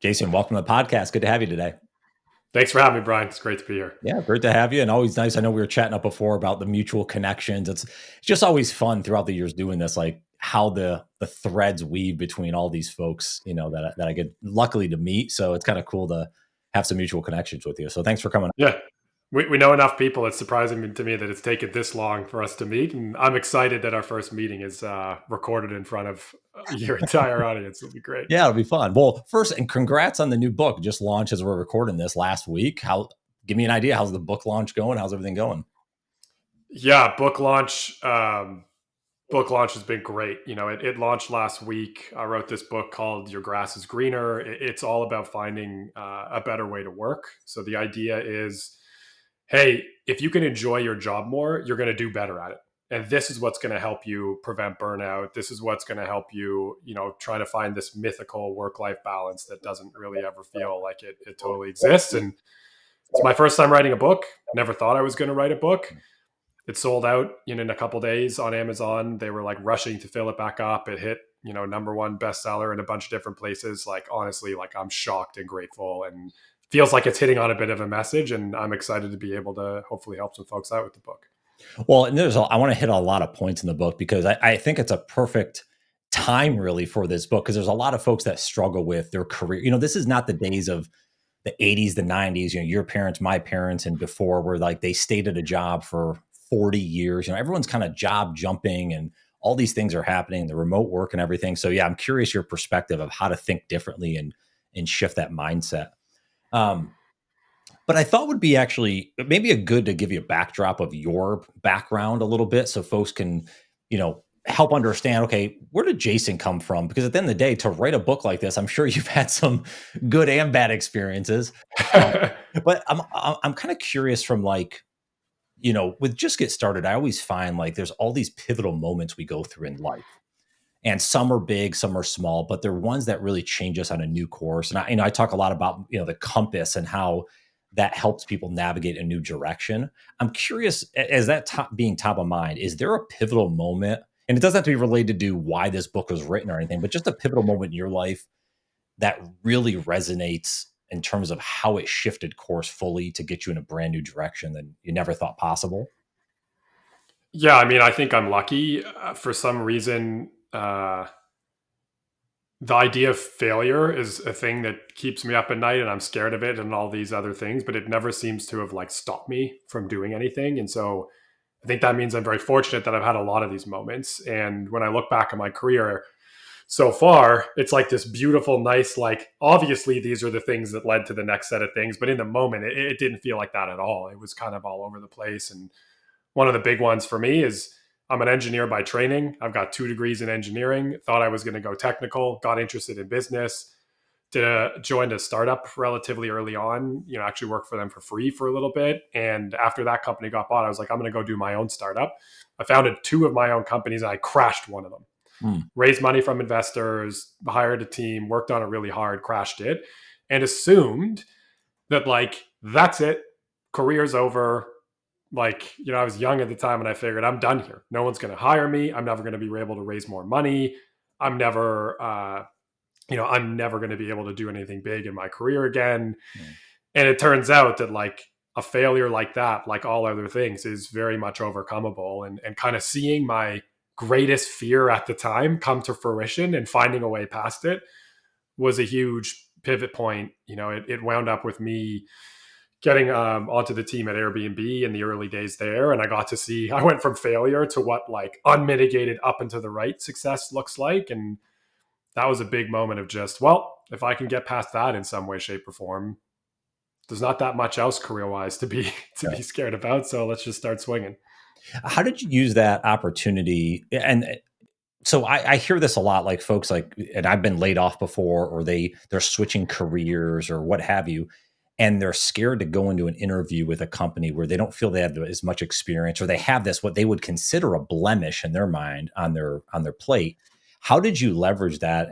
Jason, welcome to the podcast. Good to have you today. Thanks for having me, Brian. It's great to be here. Yeah, great to have you, and always nice. I know we were chatting up before about the mutual connections. It's just always fun throughout the years doing this, like how the threads weave between all these folks, that I get luckily to meet. So it's kind of cool to have some mutual connections with you. So thanks for coming. Yeah, we know enough people. It's surprising to me that it's taken this long for us to meet, and I'm excited that our first meeting is recorded in front of your entire audience. It'll be great. Yeah, it'll be fun. Well, first, and congrats on the new book. Just launched as we're recording this last week. Give me an idea. How's the book launch going? How's everything going? Yeah, book launch. Book launch has been great. It launched last week. I wrote this book called Your Grass is Greener. It's all about finding a better way to work. So the idea is, hey, if you can enjoy your job more, you're going to do better at it. And this is what's going to help you prevent burnout. This is what's going to help you, try to find this mythical work-life balance that doesn't really ever feel like it totally exists. And it's my first time writing a book. Never thought I was going to write a book. It sold out in a couple days on Amazon. They were like rushing to fill it back up. It hit, number one bestseller in a bunch of different places. Like, honestly, like I'm shocked and grateful, and feels like it's hitting on a bit of a message. And I'm excited to be able to hopefully help some folks out with the book. Well, and I want to hit a lot of points in the book because I think it's a perfect time really for this book, because there's a lot of folks that struggle with their career. This is not the days of the 80s, the 90s, your parents, my parents, and before, where like they stayed at a job for 40 years. Everyone's kind of job jumping and all these things are happening, the remote work and everything. So yeah, I'm curious your perspective of how to think differently and shift that mindset. But I thought would be actually maybe a good to give you a backdrop of your background a little bit so folks can, help understand, okay, where did Jason come from? Because at the end of the day, to write a book like this, I'm sure you've had some good and bad experiences. Uh, but I'm kind of curious from like, with Just Get Started, I always find like there's all these pivotal moments we go through in life. And some are big, some are small, but they're ones that really change us on a new course. And I talk a lot about, the compass and how that helps people navigate a new direction. I'm curious, as that being top of mind, is there a pivotal moment? And it doesn't have to be related to why this book was written or anything, but just a pivotal moment in your life that really resonates in terms of how it shifted course fully to get you in a brand new direction that you never thought possible? Yeah, I mean, I think I'm lucky. For some reason, the idea of failure is a thing that keeps me up at night, and I'm scared of it and all these other things, but it never seems to have like stopped me from doing anything. And so I think that means I'm very fortunate that I've had a lot of these moments. And when I look back at my career so far, it's like this beautiful, nice, like obviously these are the things that led to the next set of things, but in the moment, it didn't feel like that at all. It was kind of all over the place. And one of the big ones for me is I'm an engineer by training. I've got 2 degrees in engineering, thought I was going to go technical, got interested in business, joined a startup relatively early on, actually worked for them for free for a little bit. And after that company got bought, I was like, I'm going to go do my own startup. I founded 2 of my own companies and I crashed one of them. Raised money from investors, hired a team, worked on it really hard, crashed it, and assumed that like, that's it, career's over. Like, I was young at the time and I figured I'm done here. No one's going to hire me. I'm never going to be able to raise more money. I'm never going to be able to do anything big in my career again. And it turns out that like a failure like that, like all other things, is very much overcomeable. And kind of seeing my greatest fear at the time come to fruition and finding a way past it was a huge pivot point. It wound up with me getting onto the team at Airbnb in the early days there. And I got to see, I went from failure to what like unmitigated up and to the right success looks like. And that was a big moment of just, well, if I can get past that in some way, shape, or form, there's not that much else career-wise to be scared about. So let's just start swinging. How did you use that opportunity? And so I hear this a lot, like folks like, and I've been laid off before, or they're switching careers or what have you, and they're scared to go into an interview with a company where they don't feel they have as much experience, or they have this what they would consider a blemish in their mind on their plate. How did you leverage that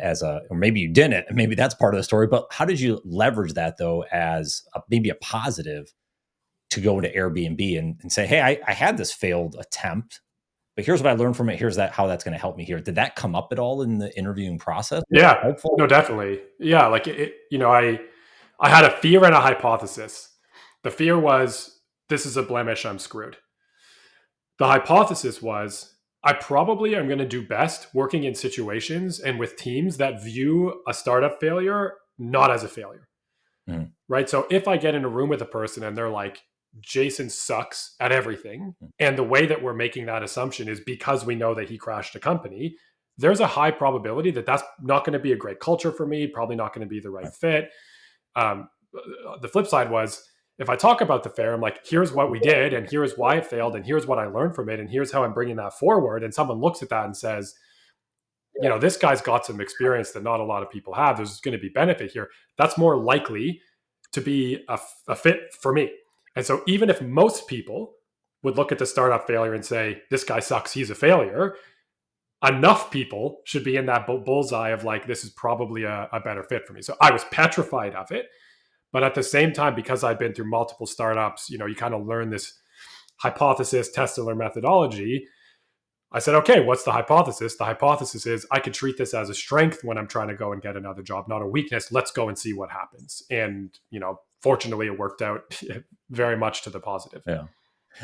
or maybe you didn't, and maybe that's part of the story, but how did you leverage that though as maybe a positive to go into Airbnb and say, hey, I had this failed attempt. but here's what I learned from it. Here's how that's going to help me here. Did that come up at all in the interviewing process? Was it Yeah, helpful? no, definitely. Yeah, like I had a fear and a hypothesis. The fear was this is a blemish, I'm screwed. The hypothesis was I probably am going to do best working in situations and with teams that view a startup failure not as a failure. Mhm. Right? So if I get in a room with a person and they're like, Jason sucks at everything, and the way that we're making that assumption is because we know that he crashed a company, there's a high probability that that's not going to be a great culture for me, probably not going to be the right Right. fit. Um, the flip side was if I talk about the fair, I'm like, here's what we did, and here's why it failed, and here's what I learned from it, and here's how I'm bringing that forward. And someone looks at that and says, this guy's got some experience that not a lot of people have. There's going to be benefit here. That's more likely to be a fit for me. And so even if most people would look at the startup failure and say, this guy sucks, he's a failure, enough people should be in that bullseye of like, this is probably a better fit for me. So I was petrified of it. But at the same time, because I've been through multiple startups, you kind of learn this hypothesis, test and learn methodology. I said, okay, what's the hypothesis? The hypothesis is I could treat this as a strength when I'm trying to go and get another job, not a weakness. Let's go and see what happens. And, fortunately it worked out very much to the positive. Yeah.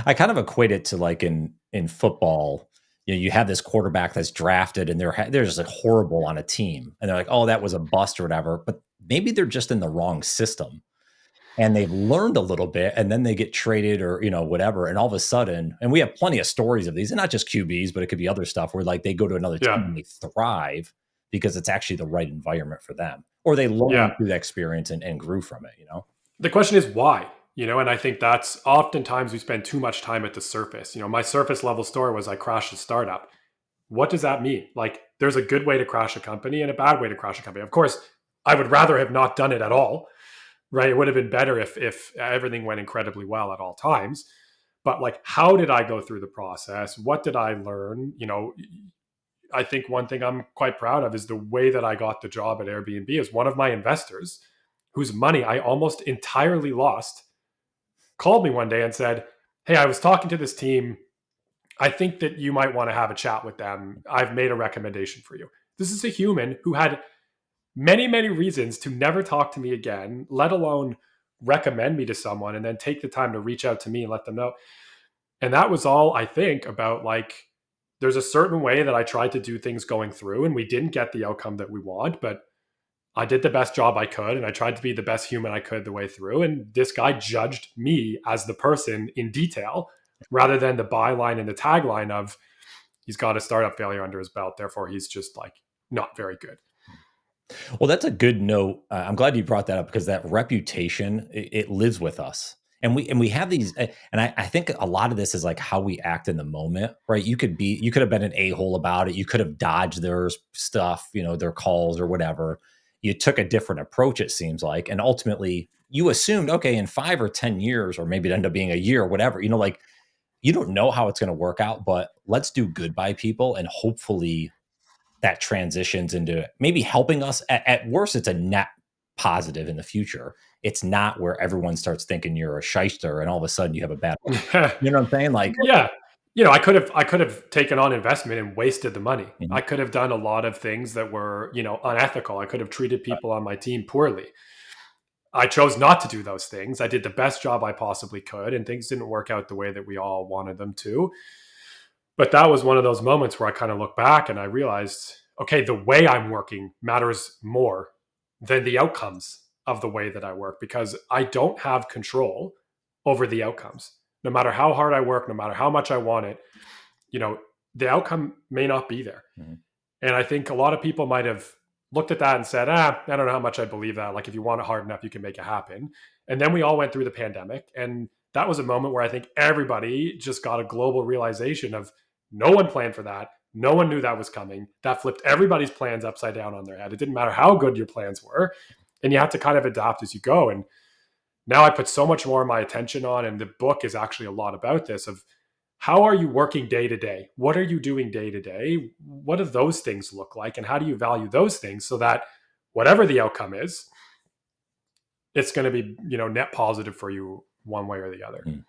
I kind of equate it to like in football, you have this quarterback that's drafted and they're just like horrible on a team, and they're like, oh, that was a bust or whatever. But maybe they're just in the wrong system, and they've learned a little bit, and then they get traded or whatever, and all of a sudden, and we have plenty of stories of these, and not just QBs, but it could be other stuff where like they go to another Yeah. team and they thrive because it's actually the right environment for them, or they learned Yeah. through that experience and grew from it. The question is why, and I think that's oftentimes we spend too much time at the surface. My surface level story was I crashed a startup. What does that mean? Like, there's a good way to crash a company and a bad way to crash a company. Of course, I would rather have not done it at all, right? It would have been better if everything went incredibly well at all times. But like, how did I go through the process? What did I learn? I think one thing I'm quite proud of is the way that I got the job at Airbnb is one of my investors whose money I almost entirely lost called me one day and said, hey, I was talking to this team. I think that you might want to have a chat with them. I've made a recommendation for you. This is a human who had many, many reasons to never talk to me again, let alone recommend me to someone and then take the time to reach out to me and let them know. And that was all I think about. Like, there's a certain way that I tried to do things going through, and we didn't get the outcome that we want, but I did the best job I could and I tried to be the best human I could the way through. And this guy judged me as the person in detail rather than the byline and the tagline of he's got a startup failure under his belt. Therefore, he's just like not very good. Well, that's a good note. I'm glad you brought that up because that reputation, it lives with us. And we have these, and I think a lot of this is like how we act in the moment, right? You could have been an a-hole about it. You could have dodged their stuff, their calls or whatever. You took a different approach, it seems like, and ultimately you assumed, okay, in 5 or 10 years, or maybe it ended up being a year or whatever, like you don't know how it's going to work out, but let's do good by people, and hopefully that transitions into maybe helping us. At worst, it's a net positive in the future. It's not where everyone starts thinking you're a shyster and all of a sudden you have a bad, you know what I'm saying? Like, Yeah. I could have taken on investment and wasted the money. mhm, I could have done a lot of things that were, unethical. I could have treated people on my team poorly. I chose not to do those things. I did the best job I possibly could, and things didn't work out the way that we all wanted them to. But that was one of those moments where I kind of look back and I realized, okay, the way I'm working matters more than the outcomes of the way that I work because I don't have control over the outcomes. No matter how hard I work, no matter how much I want it, you know, the outcome may not be there. mhm. And I think a lot of people might have looked at that and said, I don't know how much I believe that. Like, if you want it hard enough, you can make it happen. And then we all went through the pandemic. And that was a moment where I think everybody just got a global realization of no one planned for that. No one knew that was coming. That flipped everybody's plans upside down on their head. It didn't matter how good your plans were. And you have to kind of adapt as you go. And now I put so much more of my attention on, and the book is actually a lot about this of how are you working day to day? What are you doing day to day? What do those things look like? And how do you value those things so that whatever the outcome is, it's going to be, net positive for you one way or the other. Mm.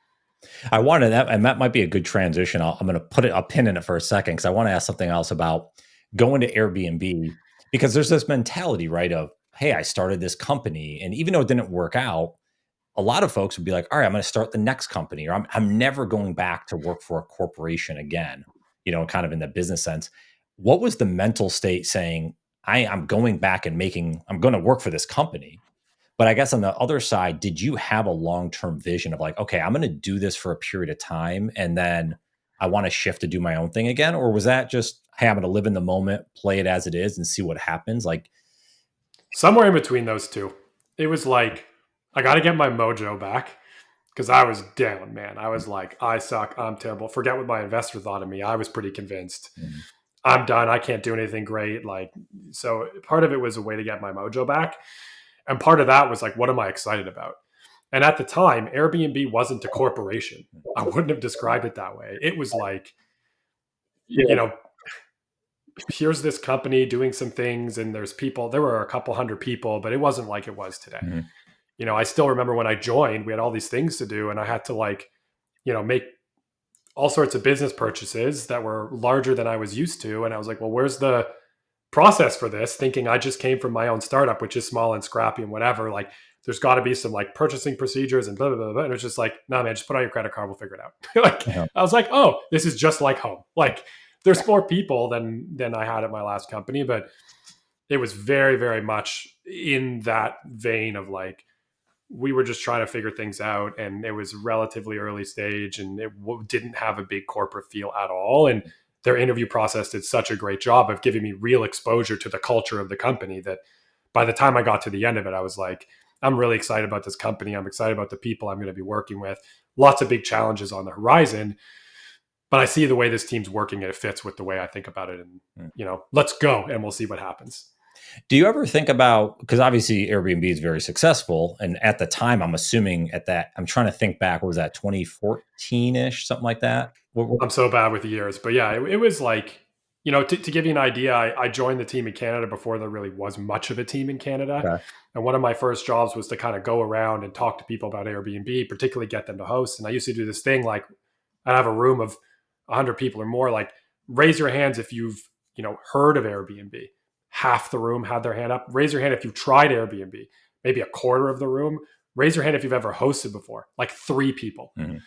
I wanted that, and that might be a good transition. I'm going to put a pin in it for a second because I want to ask something else about going to Airbnb because there's this mentality, right? Of hey, I started this company, and even though it didn't work out, a lot of folks would be like, all right, I'm going to start the next company, or I'm never going back to work for a corporation again. Kind of in the business sense. What was the mental state saying? I'm going back and I'm going to work for this company. But I guess on the other side, did you have a long-term vision of like, okay, I'm going to do this for a period of time and then I want to shift to do my own thing again? Or was that just, hey, I'm going to live in the moment, play it as it is and see what happens? Like, Somewhere in between those two. It was like, I got to get my mojo back because I was down, man. I was like, I suck. I'm terrible. Forget what my investor thought of me. I was pretty convinced. mm, I'm done. I can't do anything great. So part of it was a way to get my mojo back. And part of that was like, what am I excited about? And at the time, Airbnb wasn't a corporation. I wouldn't have described it that way. It was like, you know, here's this company doing some things, and there's people. There were a couple hundred people, but it wasn't like it was today. mhm, I still remember when I joined, we had all these things to do, and I had to make all sorts of business purchases that were larger than I was used to. And I was like, well, where's the process for this? Thinking I just came from my own startup, which is small and scrappy and whatever. Like, there's got to be some like purchasing procedures and blah, blah, blah, blah. And it was just like, no, man, just put on your credit card. We'll figure it out. Like, uh-huh, I was like, oh, this is just like home. Like, there's more people than I had at my last company, but it was very, very much in that vein of like, we were just trying to figure things out, and it was relatively early stage, and it didn't have a big corporate feel at all. And their interview process did such a great job of giving me real exposure to the culture of the company that by the time I got to the end of it, I was like, I'm really excited about this company. I'm excited about the people I'm going to be working with. Lots of big challenges on the horizon, but I see the way this team's working and it fits with the way I think about it. And, mm. let's go and we'll see what happens. Do you ever think about, because obviously Airbnb is very successful. And at the time, I'm assuming I'm trying to think back, what was that, 2014 ish, something like that? I'm so bad with the years, but yeah, it was like, to give you an idea, I joined the team in Canada before there really was much of a team in Canada. Okay. And one of my first jobs was to kind of go around and talk to people about Airbnb, particularly get them to host. And I used to do this thing like, I'd have a room of 100 people or more, like, raise your hands if you've, heard of Airbnb. Half the room had their hand up. Raise your hand if you've tried Airbnb. Maybe a quarter of the room. Raise your hand if you've ever hosted before. Like 3 people. Mhm.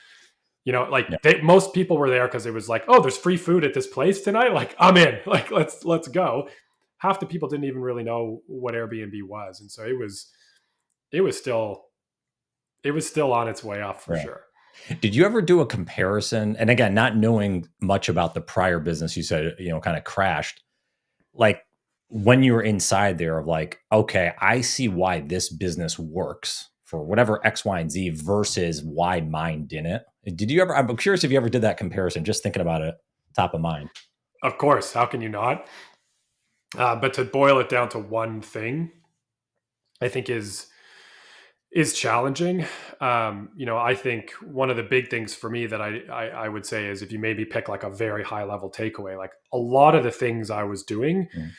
Yeah. Most people were there because it was like, oh, there's free food at this place tonight. Like, I'm in. Like, let's go. Half the people didn't even really know what Airbnb was, and so it was still on its way up for Right. sure. Did you ever do a comparison? And again, not knowing much about the prior business, you said, kind of crashed. Like when you were inside there of like, okay, I see why this business works for whatever X, Y, and Z versus why mine didn't. Did you ever, I'm curious if you ever did that comparison, just thinking about it top of mind. Of course, how can you not? But to boil it down to one thing, I think is challenging. I think one of the big things for me that I would say is if you maybe pick like a very high level takeaway, like a lot of the things I was doing, Mm,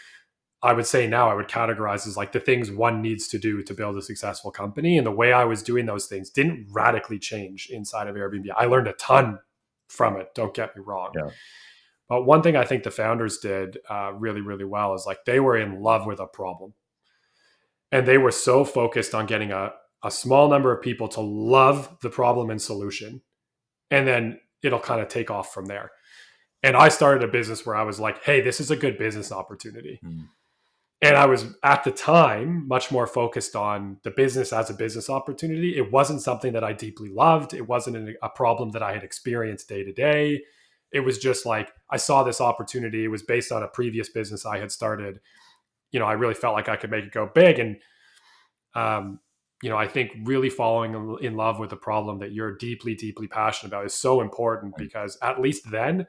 I would say now I would categorize as like the things one needs to do to build a successful company. And the way I was doing those things didn't radically change inside of Airbnb. I learned a ton from it. Don't get me wrong. yeah. But one thing I think the founders did really, really well is like they were in love with a problem. And they were so focused on getting a small number of people to love the problem and solution. And then it'll kind of take off from there. And I started a business where I was like, hey, this is a good business opportunity. Mm, And I was at the time much more focused on the business as a business opportunity. It wasn't something that I deeply loved. It wasn't a problem that I had experienced day to day. It was just like I saw this opportunity. It was based on a previous business I had started. I really felt like I could make it go big. And um, I think really falling in love with a problem that you're deeply, deeply passionate about is so important mm, because at least then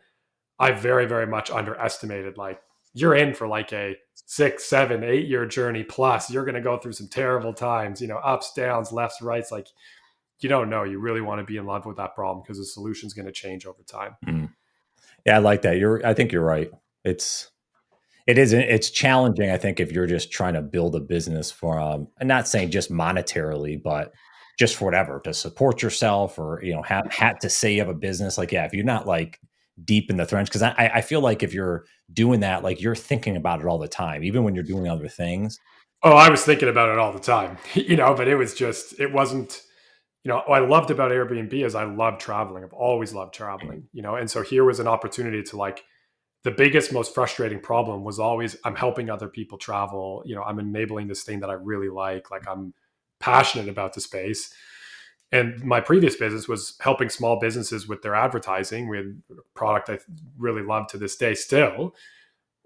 I very, very much underestimated like you're in for like a 6, 7, 8 year journey plus. You're going to go through some terrible times, ups, downs, lefts, rights. Like you don't know. You really want to be in love with that problem because the solution's going to change over time. mm. Yeah, I like that. I think you're right. It's challenging, I think, if you're just trying to build a business for, I'm not saying just monetarily, but just for whatever, to support yourself or, have had to say you have a business. Like, yeah, if you're not like deep in the trench, because I feel like if you're doing that, like you're thinking about it all the time, even when you're doing other things. Oh, I was thinking about it all the time, but it wasn't, what I loved about Airbnb is I love traveling. I've always loved Mhm. traveling, and so here was an opportunity to like, the biggest, most frustrating problem was always I'm helping other people travel. I'm enabling this thing that I really like I'm passionate about the space. And my previous business was helping small businesses with their advertising. We had a product I really love to this day still,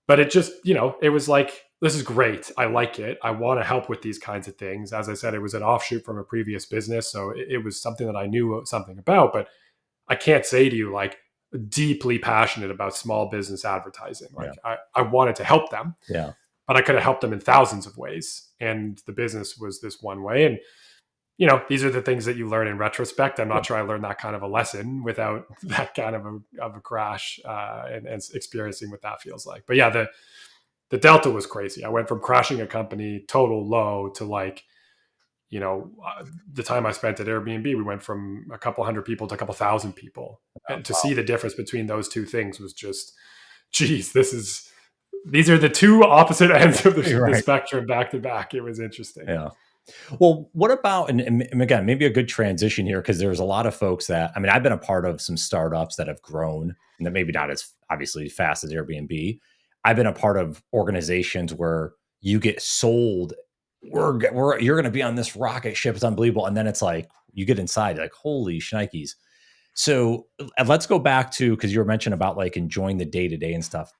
but it just, it was like, this is great. I like it. I want to help with these kinds of things. As I said, it was an offshoot from a previous business. So it was something that I knew something about, but I can't say to you like deeply passionate about small business advertising. Yeah. Like I wanted to help them, Yeah. but I could have helped them in thousands of ways. And the business was this one way. And these are the things that you learn in retrospect. I'm Yeah. not sure I learned that kind of a lesson without that kind of a crash and experiencing what that feels like. But yeah, the delta was crazy. I went from crashing a company total low to like, the time I spent at Airbnb, we went from a couple hundred people to a couple thousand people. And to see Wow. the difference between those two things was just, geez, these are the two opposite ends of You're the right. spectrum back to back. It was interesting. Yeah. Well, what about, and again, maybe a good transition here, because there's a lot of folks that, I mean, I've been a part of some startups that have grown, and that maybe not as obviously fast as Airbnb. I've been a part of organizations where you get sold, you're going to be on this rocket ship. It's unbelievable. And then it's like, you get inside, like, holy shnikes. So let's go back to, because you were mentioning about like enjoying the day to day and stuff.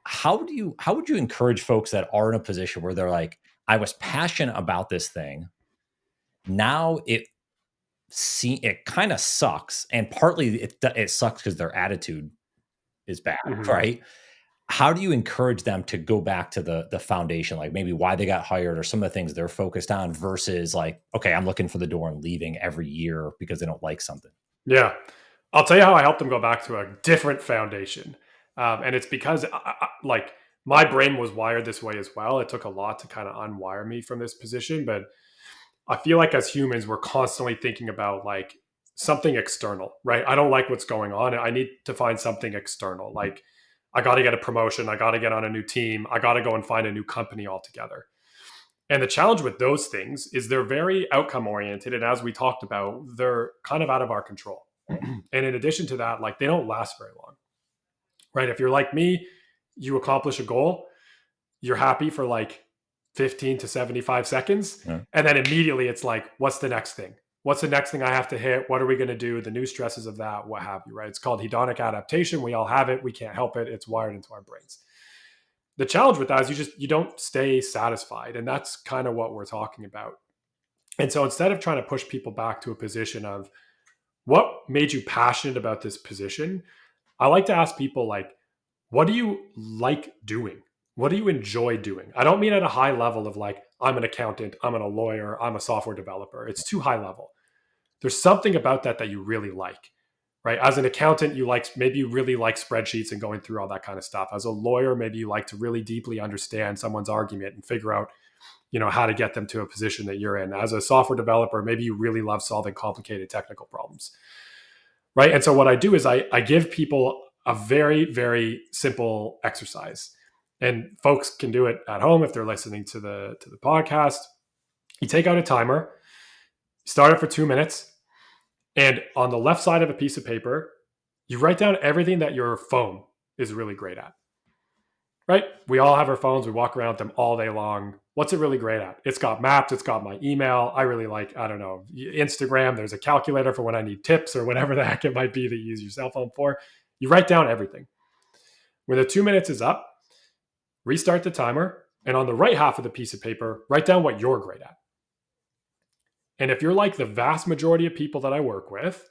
How would you encourage folks that are in a position where they're like, I was passionate about this thing. Now it kind of sucks, and partly it sucks because their attitude is bad, Hmm. right? How do you encourage them to go back to the foundation, like maybe why they got hired or some of the things they're focused on versus like, okay, I'm looking for the door and leaving every year because they don't like something. Yeah. I'll tell you how I helped them go back to a different foundation. And it's because like my brain was wired this way as well. It took a lot to kind of unwire me from this position, but I feel like as humans, we're constantly thinking about like something external, right? I don't like what's going on. I need to find something external. Like I got to get a promotion. I got to get on a new team. I got to go and find a new company altogether. And the challenge with those things is they're very outcome oriented. And as we talked about, they're kind of out of our control. And in addition to that, like they don't last very long, right? If you're like me, you accomplish a goal, you're happy for like 15 to 75 seconds. Yeah. And then immediately it's like, what's the next thing? What's the next thing I have to hit? What are we going to do? The new stresses of that, what have you, right? It's called hedonic adaptation. We all have it. We can't help it. It's wired into our brains. The challenge with that is you don't stay satisfied. And that's kind of what we're talking about. And so instead of trying to push people back to a position of what made you passionate about this position, I like to ask people like, what do you like doing? What do you enjoy doing? I don't mean at a high level of like, I'm an accountant, I'm a lawyer, I'm a software developer. It's too high level. There's something about that you really like, right? As an accountant, maybe you really like spreadsheets and going through all that kind of stuff. As a lawyer, maybe you like to really deeply understand someone's argument and figure out, how to get them to a position that you're in. As a software developer, maybe you really love solving complicated technical problems, right? And so what I do is I give people a very, very simple exercise. And folks can do it at home if they're listening to the podcast. You take out a timer, start it for 2 minutes, and on the left side of a piece of paper, you write down everything that your phone is really great at. Right? We all have our phones. We walk around with them all day long. What's it really great at? It's got maps. It's got my email. I really like, I don't know, Instagram. There's a calculator for when I need tips or whatever the heck it might be that you use your cell phone for. You write down everything. When the 2 minutes is up, restart the timer. And on the right half of the piece of paper, write down what you're great at. And if you're like the vast majority of people that I work with,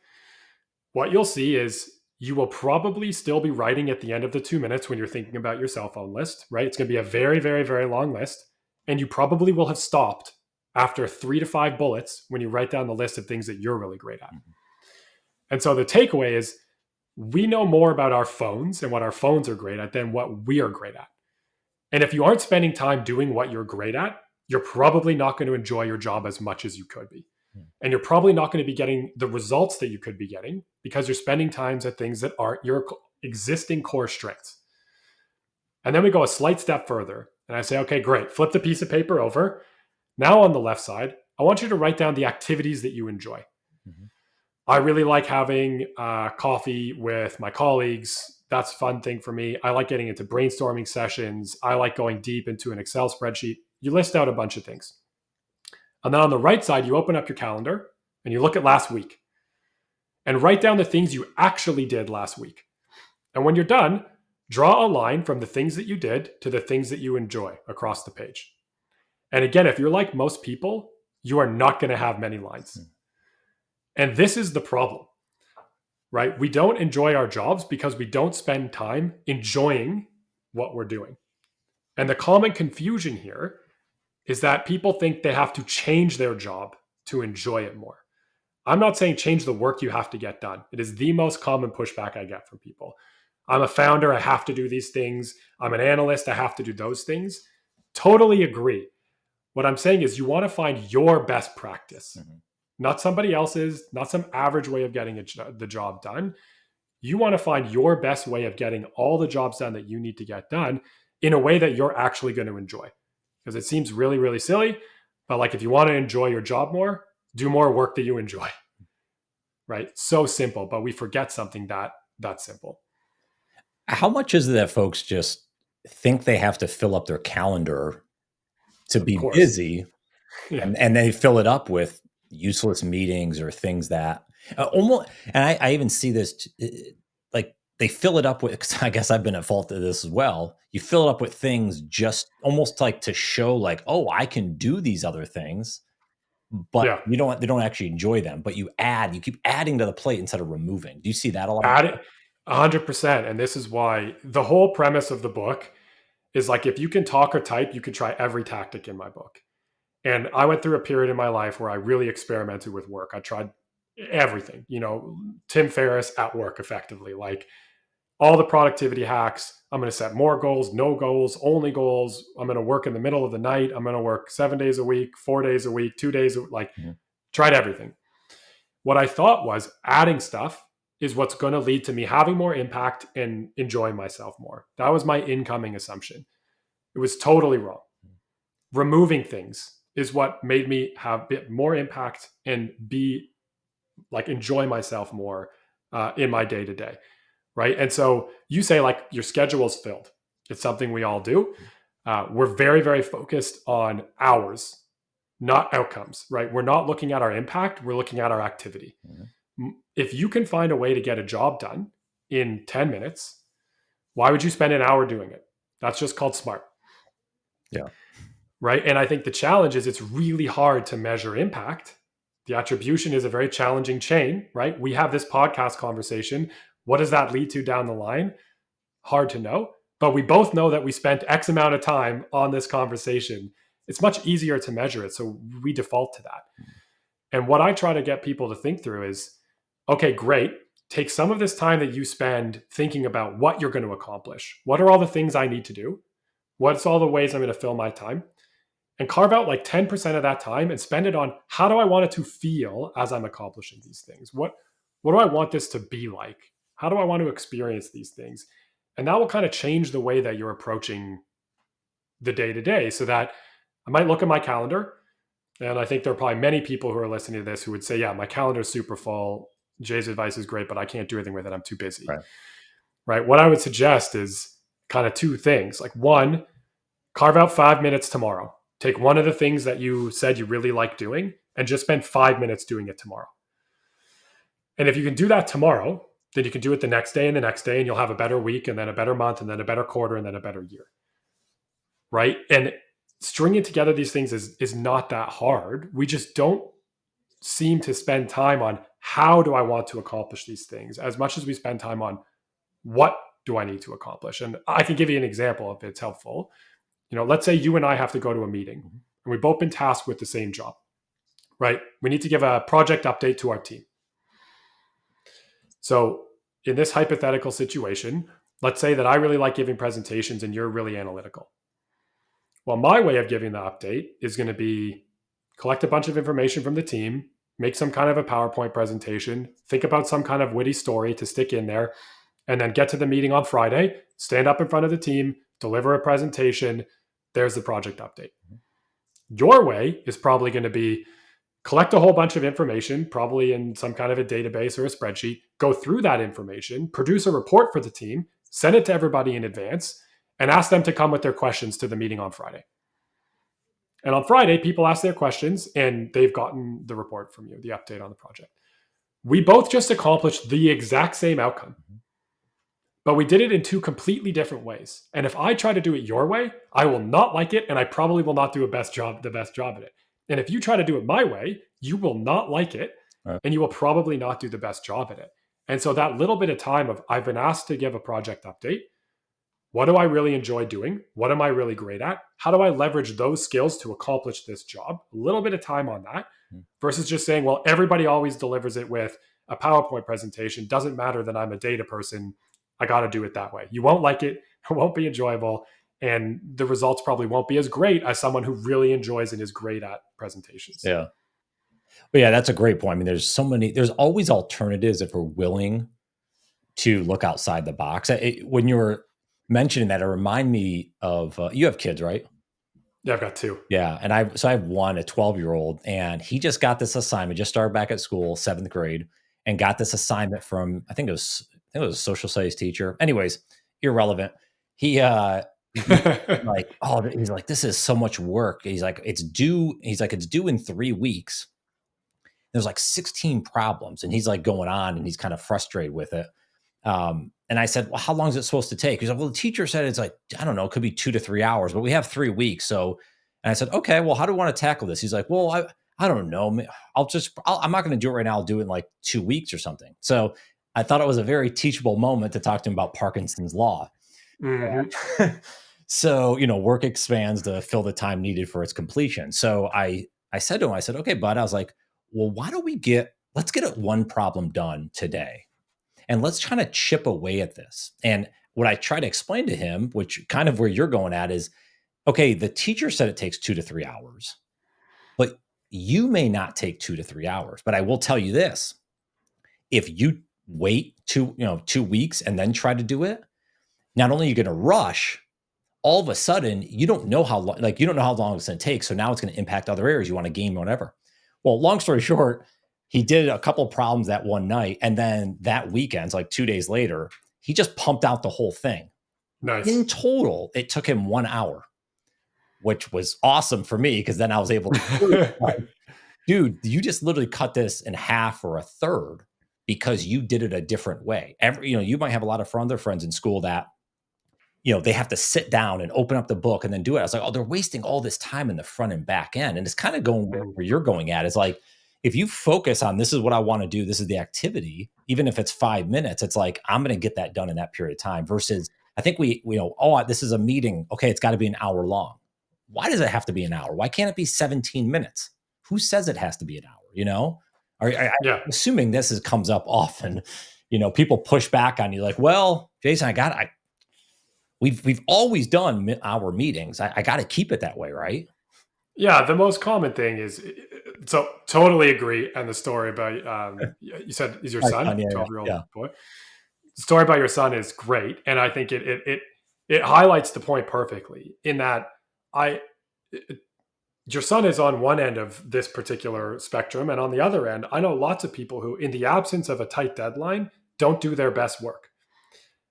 what you'll see is you will probably still be writing at the end of the 2 minutes when you're thinking about your cell phone list, right? It's going to be a very, very, very long list. And you probably will have stopped after 3 to 5 bullets when you write down the list of things that you're really great at. And so the takeaway is we know more about our phones and what our phones are great at than what we are great at. And if you aren't spending time doing what you're great at, you're probably not going to enjoy your job as much as you could be. And you're probably not going to be getting the results that you could be getting because you're spending times at things that aren't your existing core strengths. And then we go a slight step further. And I say, okay, great. Flip the piece of paper over. Now on the left side, I want you to write down the activities that you enjoy. Mm-hmm. I really like having coffee with my colleagues. That's a fun thing for me. I like getting into brainstorming sessions. I like going deep into an Excel spreadsheet. You list out a bunch of things. And then on the right side, you open up your calendar and you look at last week and write down the things you actually did last week. And when you're done, draw a line from the things that you did to the things that you enjoy across the page. And again, if you're like most people, you are not going to have many lines. And this is the problem, right? We don't enjoy our jobs because we don't spend time enjoying what we're doing. And the common confusion here is that people think they have to change their job to enjoy it more. I'm not saying change the work you have to get done. It is the most common pushback I get from people. I'm a founder, I have to do these things. I'm an analyst, I have to do those things. Totally agree. What I'm saying is you want to find your best practice, not somebody else's, not some average way of getting the job done. You want to find your best way of getting all the jobs done that you need to get done in a way that you're actually going to enjoy. Because it seems really, really silly, but like if you want to enjoy your job more, do more work that you enjoy, right? So simple, but we forget something that simple. How much is it that folks just think they have to fill up their calendar to be busy, and they fill it up with useless meetings or things that almost, and I even see this, like they fill it up with, because I guess I've been at fault of this as well. You fill it up with things just almost like to show like, oh, I can do these other things, but they don't actually enjoy them, but you keep adding to the plate instead of removing. Do you see that a lot? Add it 100%. And this is why the whole premise of the book is like, if you can talk or type, you can try every tactic in my book. And I went through a period in my life where I really experimented with work. I tried everything, Tim Ferriss at work, effectively, like all the productivity hacks. I'm going to set more goals, no goals, only goals. I'm going to work in the middle of the night. I'm going to work 7 days a week, 4 days a week, 2 days, tried everything. What I thought was adding stuff is what's going to lead to me having more impact and enjoying myself more. That was my incoming assumption. It was totally wrong. Removing things is what made me have a bit more impact and be like enjoy myself more in my day to day, right? And so you say like your schedule's filled. It's something we all do. We're very, very focused on hours, not outcomes, right? We're not looking at our impact. We're looking at our activity. If you can find a way to get a job done in 10 minutes, why would you spend an hour doing it? That's just called smart. Yeah. Right. And I think the challenge is it's really hard to measure impact. The attribution is a very challenging chain, right? We have this podcast conversation. What does that lead to down the line? Hard to know. But we both know that we spent X amount of time on this conversation. It's much easier to measure it. So we default to that. And what I try to get people to think through is, okay, great. Take some of this time that you spend thinking about what you're going to accomplish. What are all the things I need to do? What's all the ways I'm going to fill my time? And carve out like 10% of that time and spend it on how do I want it to feel as I'm accomplishing these things? What do I want this to be like? How do I want to experience these things? And that will kind of change the way that you're approaching the day to day, so that I might look at my calendar. And I think there are probably many people who are listening to this who would say, yeah, my calendar is super full. Jay's advice is great, but I can't do anything with it. I'm too busy. Right? What I would suggest is kind of two things. Like one, carve out 5 minutes tomorrow. Take one of the things that you said you really like doing and just spend 5 minutes doing it tomorrow. And if you can do that tomorrow, then you can do it the next day and the next day, and you'll have a better week and then a better month and then a better quarter and then a better year. Right? And stringing together these things is not that hard. We just don't seem to spend time on how do I want to accomplish these things as much as we spend time on what do I need to accomplish. And I can give you an example if it's helpful. Let's say you and I have to go to a meeting and we've both been tasked with the same job, right? We need to give a project update to our team. So in this hypothetical situation, let's say that I really like giving presentations and you're really analytical. Well, my way of giving the update is going to be collect a bunch of information from the team, make some kind of a PowerPoint presentation, think about some kind of witty story to stick in there, and then get to the meeting on Friday, stand up in front of the team, deliver a presentation. There's the project update. Your way is probably going to be collect a whole bunch of information, probably in some kind of a database or a spreadsheet, go through that information, produce a report for the team, send it to everybody in advance, and ask them to come with their questions to the meeting on Friday. And on Friday, people ask their questions and they've gotten the report from you, the update on the project. We both just accomplished the exact same outcome, but we did it in two completely different ways. And if I try to do it your way, I will not like it, and I probably will not do the best job at it. And if you try to do it my way, you will not like it, and you will probably not do the best job at it. And so that little bit of time of I've been asked to give a project update. What do I really enjoy doing? What am I really great at? How do I leverage those skills to accomplish this job? A little bit of time on that versus just saying, well, everybody always delivers it with a PowerPoint presentation. Doesn't matter that I'm a data person. I got to do it that way. You won't like it. It won't be enjoyable. And the results probably won't be as great as someone who really enjoys and is great at presentations. Yeah. But yeah, that's a great point. I mean, there's always alternatives if we're willing to look outside the box. When you were mentioning that, it reminded me of, you have kids, right? Yeah, I've got two. Yeah. And I have one, a 12-year-old, and he just got this assignment, just started back at school, 7th grade, and got this assignment from, I think it was a social studies teacher. Anyways, irrelevant. He's like, oh, he's like, this is so much work. He's like, it's due in 3 weeks. There's like 16 problems, and he's like going on, and he's kind of frustrated with it. And I said, well, how long is it supposed to take? He's like, well, the teacher said it's like, I don't know, it could be 2 to 3 hours, but we have 3 weeks. So, and I said, okay, well, how do we want to tackle this? He's like, well, I don't know. I'm not going to do it right now. I'll do it in like 2 weeks or something. So I thought it was a very teachable moment to talk to him about Parkinson's law. Mm-hmm. So, work expands to fill the time needed for its completion. So I said to him, I said, okay, bud, I was like, well, let's get one problem done today. And let's try to chip away at this. And what I try to explain to him, which kind of where you're going at is, okay, the teacher said it takes 2 to 3 hours, but you may not take 2 to 3 hours. But I will tell you this, if you wait 2 weeks and then try to do it, not only are you going to rush, all of a sudden, you don't know how long it's going to take. So now it's going to impact other areas. You want to game or whatever. Well, long story short, he did a couple problems that one night. And then that weekend, like 2 days later, he just pumped out the whole thing. Nice. In total, it took him 1 hour, which was awesome for me because then I was able to, like, dude, you just literally cut this in half or a third because you did it a different way. You might have a lot of other friends in school that, they have to sit down and open up the book and then do it. I was like, oh, they're wasting all this time in the front and back end. And it's kind of going where you're going at. It's like, if you focus on this is what I want to do, this is the activity, even if it's 5 minutes, it's like, I'm going to get that done in that period of time versus I think this is a meeting. Okay. It's got to be an hour long. Why does it have to be an hour? Why can't it be 17 minutes? Who says it has to be an hour? I'm assuming this comes up often, people push back on you like, well, Jason, we've always done our meetings. I got to keep it that way. Right. Yeah. The most common thing is, so totally agree. And the story about, you said is your son, 12-year-old boy. The story about your son is great. And I think it highlights the point perfectly in that your son is on one end of this particular spectrum. And on the other end, I know lots of people who, in the absence of a tight deadline, don't do their best work.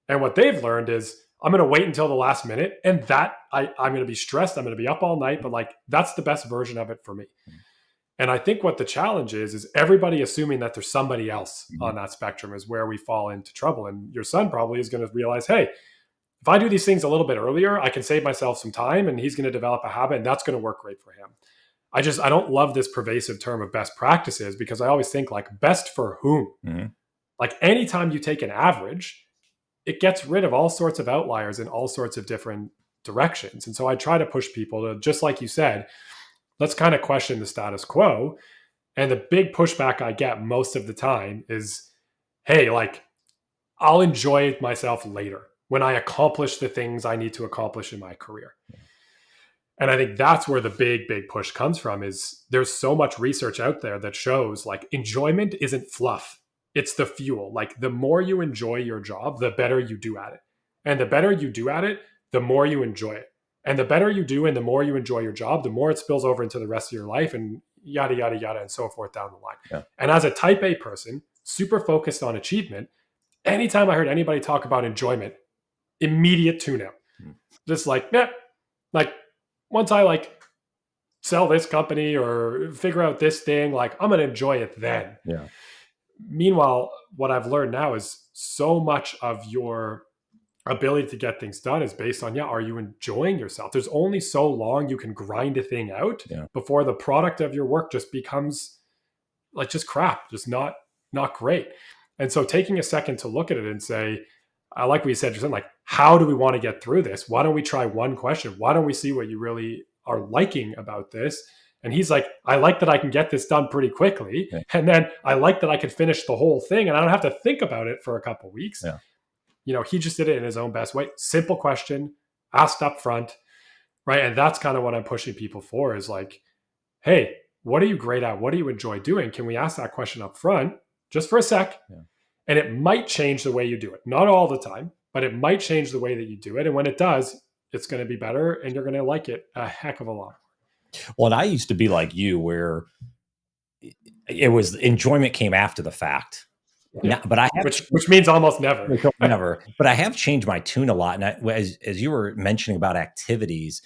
And what they've learned is, I'm going to wait until the last minute, and that I'm going to be stressed. I'm going to be up all night, but like, that's the best version of it for me. And I think what the challenge is everybody assuming that there's somebody else on that spectrum is where we fall into trouble. And your son probably is going to realize, hey, if I do these things a little bit earlier, I can save myself some time, and he's going to develop a habit, and that's going to work great for him. I don't love this pervasive term of best practices because I always think like best for whom? Mm-hmm. Like anytime you take an average, it gets rid of all sorts of outliers in all sorts of different directions. And so I try to push people to, just like you said, let's kind of question the status quo. And the big pushback I get most of the time is, hey, like, I'll enjoy myself later when I accomplish the things I need to accomplish in my career. And I think that's where the big push comes from. Is there's so much research out there that shows like enjoyment isn't fluff. It's the fuel. Like the more you enjoy your job, the better you do at it. And the better you do at it, the more you enjoy it. And the better you do and the more you enjoy your job, the more it spills over into the rest of your life and yada yada yada and so forth down the line. Yeah. And as a type A person, super focused on achievement, anytime I heard anybody talk about enjoyment, immediate tune out. Just like, yeah, like once I like sell this company or figure out this thing, like I'm going to enjoy it then. Yeah. Meanwhile, what I've learned now is so much of your ability to get things done is based on, are you enjoying yourself? There's only so long you can grind a thing out before the product of your work just becomes like just crap, just not great. And so taking a second to look at it and say, I like what you said, just like, how do we want to get through this? Why don't we try one question? Why don't we see what you really are liking about this? And he's like, I like that I can get this done pretty quickly. Yeah. And then I like that I could finish the whole thing and I don't have to think about it for a couple of weeks. Yeah. He just did it in his own best way. Simple question, asked up front, right? And that's kind of what I'm pushing people for is like, hey, what are you great at? What do you enjoy doing? Can we ask that question up front just for a sec? Yeah. And it might change the way you do it. Not all the time, but it might change the way that you do it. And when it does, it's going to be better and you're going to like it a heck of a lot. Well, and I used to be like you where it was enjoyment came after the fact. Yeah. Now, but I have, which means almost never. Never. But I have changed my tune a lot. And as you were mentioning about activities,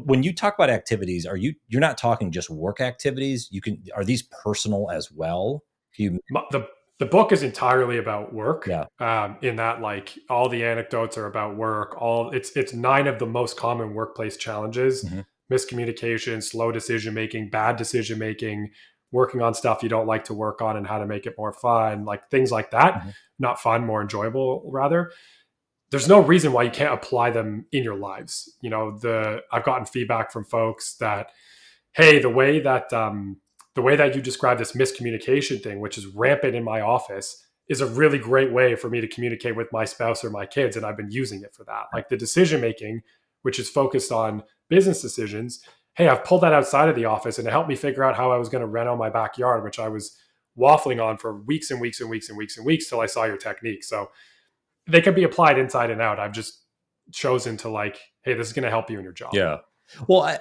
when you talk about activities, you're not talking just work activities? Are these personal as well? The book is entirely about work. Yeah. In that, like all the anecdotes are about work. It's 9 of the most common workplace challenges: miscommunication, slow decision making, bad decision making, working on stuff you don't like to work on, and how to make it more fun, like things like that. Not fun, more enjoyable, rather. There's no reason why you can't apply them in your lives. I've gotten feedback from folks that, hey, the way that you describe this miscommunication thing, which is rampant in my office, is a really great way for me to communicate with my spouse or my kids. And I've been using it for that. Like the decision making, which is focused on business decisions. Hey, I've pulled that outside of the office and it helped me figure out how I was going to reno my backyard, which I was waffling on for weeks and weeks and weeks and weeks and weeks till I saw your technique. So they can be applied inside and out. I've just chosen to like, hey, this is going to help you in your job. Yeah. Well,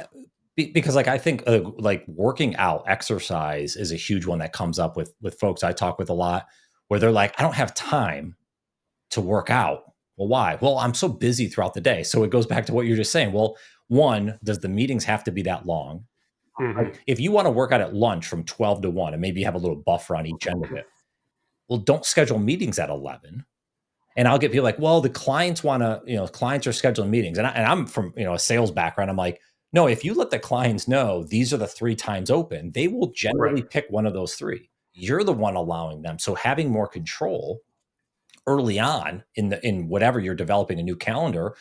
because like I think like working out, exercise is a huge one that comes up with folks I talk with a lot, where they're like, I don't have time to work out. Well, why? Well, I'm so busy throughout the day. So it goes back to what you're just saying. Well, one, does the meetings have to be that long? Like, if you want to work out at lunch from 12 to 1 and maybe you have a little buffer on each end of it, well, don't schedule meetings at 11. And I'll get people like, well, the clients want to, clients are scheduling meetings. And I'm from, a sales background. I'm like, no, if you let the clients know these are the 3 times open, they will generally pick one of those 3. You're the one allowing them. So having more control early on in whatever you're developing a new calendar,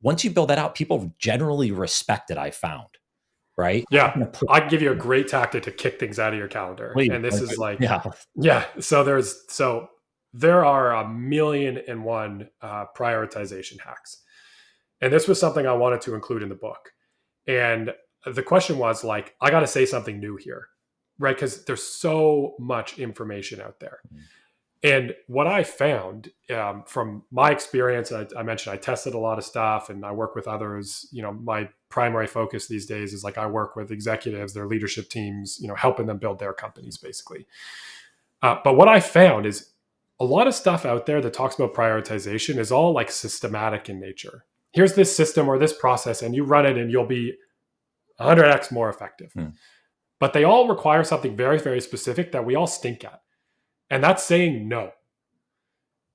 once you build that out, people generally respect it, I found. Right? Yeah. I can give you a great tactic to kick things out of your calendar. Please. And this is like, yeah. So there are 1,000,001 prioritization hacks. And this was something I wanted to include in the book. And the question was like, I got to say something new here, right? Because there's so much information out there. And what I found from my experience, I mentioned I tested a lot of stuff and I work with others. My primary focus these days is like I work with executives, their leadership teams, helping them build their companies basically. But what I found is a lot of stuff out there that talks about prioritization is all like systematic in nature. Here's this system or this process and you run it and you'll be 100x more effective. But they all require something very, very specific that we all stink at. And that's saying no,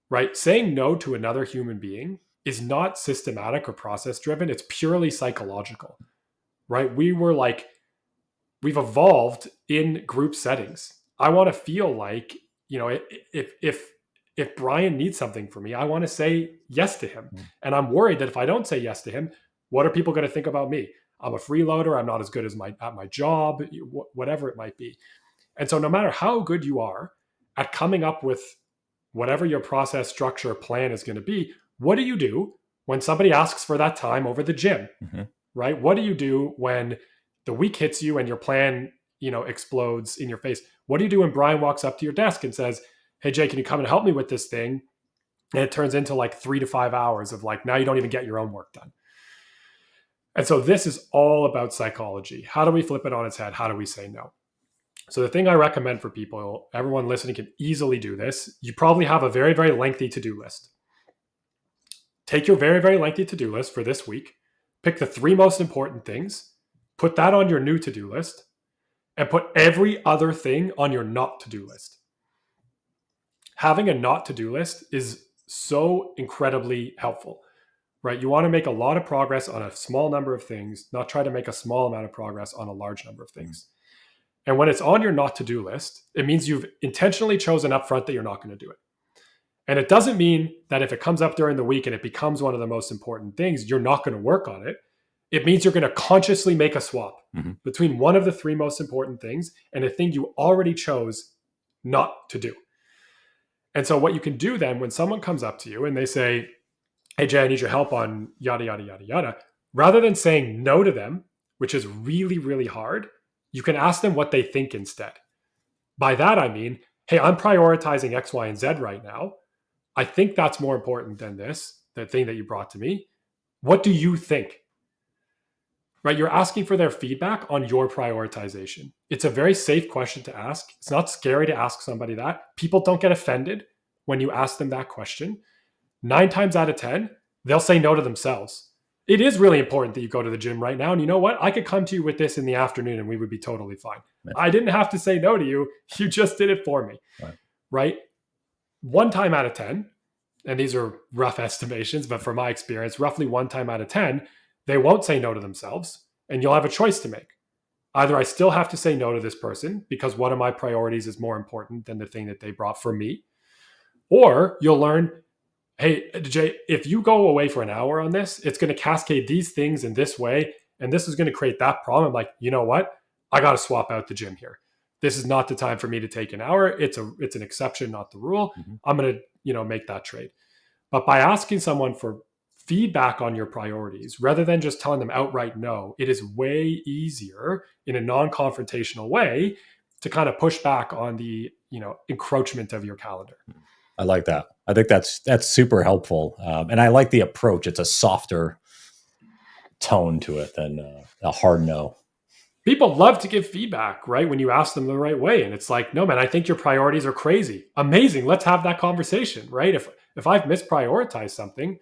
right? Saying no to another human being is not systematic or process driven. It's purely psychological, right? We've evolved in group settings. I want to feel like, if Brian needs something from me, I want to say yes to him. And I'm worried that if I don't say yes to him, what are people going to think about me? I'm a freeloader. I'm not as good as at my job, whatever it might be. And so no matter how good you are at coming up with whatever your process, structure, plan is going to be, what do you do when somebody asks for that time over the gym? right? What do you do when the week hits you and your plan, explodes in your face? What do you do when Brian walks up to your desk and says, "Hey, Jay, can you come and help me with this thing?" And it turns into like 3 to 5 hours of like, now you don't even get your own work done. And so this is all about psychology. How do we flip it on its head? How do we say no? So the thing I recommend for people, everyone listening can easily do this. You probably have a very, very lengthy to-do list. Take your very, very lengthy to-do list for this week, pick the 3 most important things, put that on your new to-do list, and put every other thing on your not to-do list. Having a not to-do list is so incredibly helpful, right? You want to make a lot of progress on a small number of things, not try to make a small amount of progress on a large number of things. And when it's on your not to-do list, it means you've intentionally chosen up front that you're not going to do it. And it doesn't mean that if it comes up during the week and it becomes one of the most important things, you're not going to work on it. It means you're going to consciously make a swap between one of the 3 most important things and a thing you already chose not to do. And so what you can do then when someone comes up to you and they say, "Hey, Jay, I need your help on yada, yada, yada, yada," rather than saying no to them, which is really, really hard, you can ask them what they think instead. By that, I mean, "Hey, I'm prioritizing X, Y, and Z right now. I think that's more important than this, the thing that you brought to me. What do you think?" Right? You're asking for their feedback on your prioritization. It's a very safe question to ask. It's not scary to ask somebody that. People don't get offended when you ask them that question. 9 times out of 10, they'll say no to themselves. It is really important that you go to the gym right now. And you know what? I could come to you with this in the afternoon and we would be totally fine. Yeah. I didn't have to say no to you. You just did it for me. Right? 1 time out of 10, and these are rough estimations, but from my experience, roughly 1 time out of 10, they won't say no to themselves. And you'll have a choice to make. Either I still have to say no to this person because one of my priorities is more important than the thing that they brought for me. Or you'll learn, "Hey, Jay, if you go away for an hour on this, it's going to cascade these things in this way. And this is going to create that problem." Like, you know what? I got to swap out the gym here. This is not the time for me to take an hour. It's an exception, not the rule. I'm going to, make that trade. But by asking someone for feedback on your priorities, rather than just telling them outright no, it is way easier in a non-confrontational way to kind of push back on the, encroachment of your calendar. I like that. I think that's super helpful. And I like the approach. It's a softer tone to it than a hard no. People love to give feedback, right? When you ask them the right way. And it's like, "No, man, I think your priorities are crazy." Amazing. Let's have that conversation, right? If I've misprioritized something,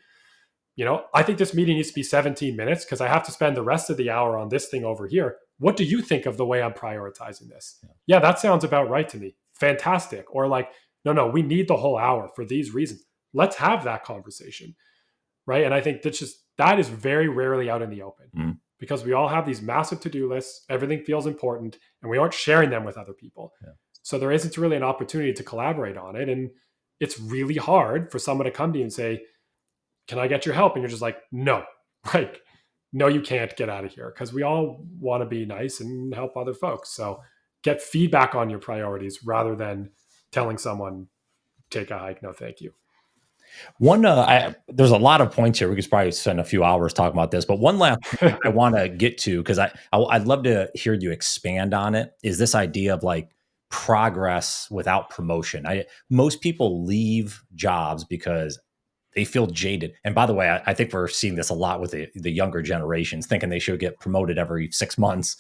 I think this meeting needs to be 17 minutes because I have to spend the rest of the hour on this thing over here. What do you think of the way I'm prioritizing this? Yeah, that sounds about right to me. Fantastic. Or like, "No, we need the whole hour for these reasons." Let's have that conversation, right? And I think that is very rarely out in the open because we all have these massive to-do lists. Everything feels important and we aren't sharing them with other people. Yeah. So there isn't really an opportunity to collaborate on it. And it's really hard for someone to come to you and say, "Can I get your help?" And you're just like, "No." Like, "No, you can't. Get out of here." Because we all want to be nice and help other folks. So get feedback on your priorities rather than telling someone, "Take a hike. No, thank you." There's a lot of points here. We could probably spend a few hours talking about this, but one last point I want to get to, because I'd love to hear you expand on it, is this idea of like progress without promotion. Most people leave jobs because they feel jaded. And by the way, I think we're seeing this a lot with the younger generations, thinking they should get promoted every 6 months,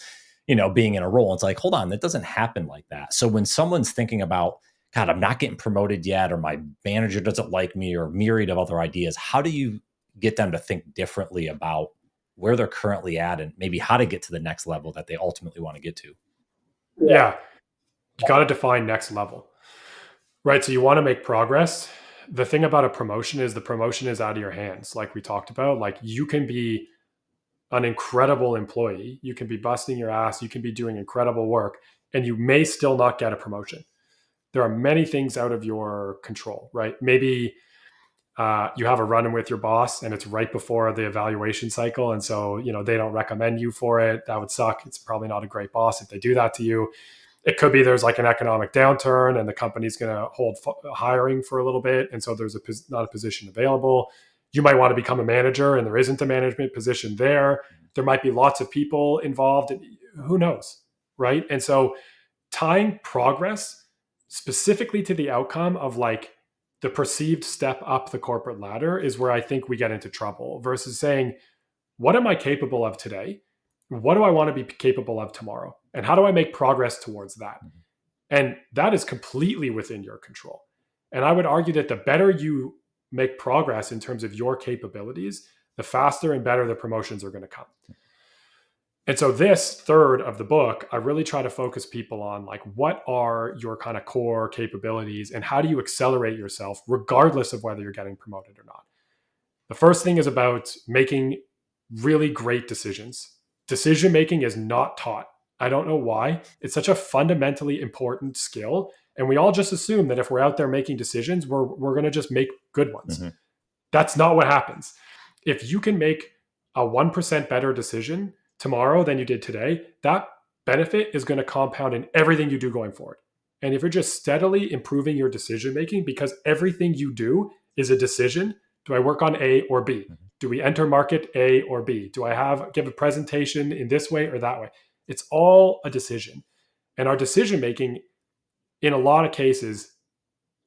being in a role. It's like, hold on, that doesn't happen like that. So when someone's thinking about, "God, I'm not getting promoted yet," or "My manager doesn't like me," or myriad of other ideas, how do you get them to think differently about where they're currently at and maybe how to get to the next level that they ultimately want to get to? Yeah. You got to define next level, right? So you want to make progress. The thing about a promotion is the promotion is out of your hands. Like we talked about, like you can be an incredible employee. You can be busting your ass. You can be doing incredible work and you may still not get a promotion. There are many things out of your control, right? Maybe you have a run-in with your boss and it's right before the evaluation cycle. And so, they don't recommend you for it. That would suck. It's probably not a great boss if they do that to you. It could be there's like an economic downturn and the company's going to hold hiring for a little bit. And so there's not a position available. You might want to become a manager and there isn't a management position there. There might be lots of people involved. Who knows? Right. And so tying progress specifically to the outcome of like the perceived step up the corporate ladder is where I think we get into trouble versus saying, what am I capable of today? What do I want to be capable of tomorrow? And how do I make progress towards that? And that is completely within your control. And I would argue that the better you make progress in terms of your capabilities, the faster and better the promotions are going to come. And so this third of the book, I really try to focus people on like, what are your kind of core capabilities and how do you accelerate yourself regardless of whether you're getting promoted or not? The first thing is about making really great decisions. Decision making is not taught. I don't know why. It's such a fundamentally important skill. And we all just assume that if we're out there making decisions, we're going to just make good ones. Mm-hmm. That's not what happens. If you can make a 1% better decision tomorrow than you did today, that benefit is going to compound in everything you do going forward. And if you're just steadily improving your decision making, because everything you do is a decision. Do I work on A or B? Do we enter market A or B? Do I give a presentation in this way or that way? It's all a decision. And our decision making, in a lot of cases,